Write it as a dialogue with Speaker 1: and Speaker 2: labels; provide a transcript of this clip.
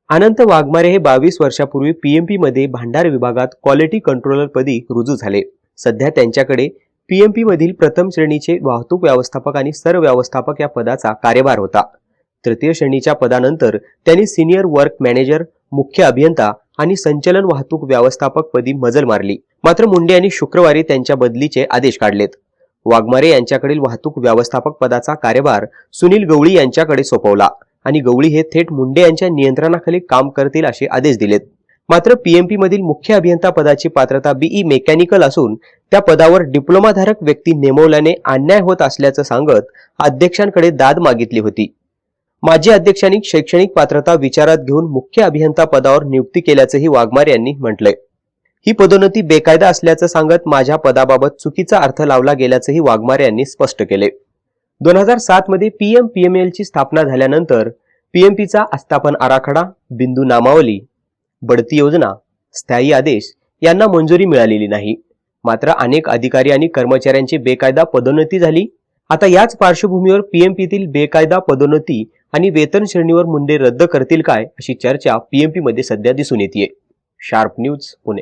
Speaker 1: अनंत वाघमारे हे 22 वर्षापूर्वी पीएमपी मध्ये भांडार विभागात क्वालिटी कंट्रोलर पदी रुजू झाले। सध्या त्यांच्याकडे पीएमपी मधील प्रथम श्रेणीचे वाहतूक व्यवस्थापक आणि सर व्यवस्थापक या पदाचा कार्यभार होता। तृतीय श्रेणीच्या पदानंतर त्यांनी सिनियर वर्क मॅनेजर, मुख्य अभियंता आणि संचलन वाहतूक व्यवस्थापक पदी मजल मारली। मात्र मुंडे यांनी शुक्रवारी त्यांच्या बदलीचे आदेश काढलेत। वाघमारे यांच्याकडील वाहतूक व्यवस्थापक पदाचा कार्यभार सुनील गवळी यांच्याकडे सोपवला आणि गवळी हे थेट मुंडे यांच्या नियंत्रणाखाली काम करतील असे आदेश दिलेत। मात्र पीएमपी मधील मुख्य अभियंता पदाची पात्रता बीई मेकॅनिकल असून त्या पदावर डिप्लोमाधारक व्यक्ती नेमवल्याने अन्याय होत असल्याचं सांगत अध्यक्षांकडे दाद मागितली होती। माजी अध्यक्षांनी शैक्षणिक पात्रता विचारात घेऊन मुख्य अभियंता पदावर नियुक्ती केल्याचंही वाघमारे यांनी म्हटलंय। ही पदोन्नती बेकायदा असल्याचं सांगत माझ्या पदाबाबत चुकीचा अर्थ लावला गेल्याचंही वाघमारे यांनी स्पष्ट केले। 2007 मध्ये पीएमपीएमएल ची स्थापना झाल्यानंतर पीएमपीचा आस्थापन आराखडा, बिंदू नामावली, बढती योजना, स्थायी आदेश यांना मंजुरी मिळालेली नाही। मात्र अनेक अधिकारी आणि कर्मचाऱ्यांची बेकायदा पदोन्नती झाली। आता याच पार्श्वभूमीवर पीएमपीतील बेकायदा पदोन्नती आणि वेतन श्रेणीवर मुंडे रद्द करतील काय अशी चर्चा पीएमपी मध्ये सध्या दिसून येते। Sharp news Pune.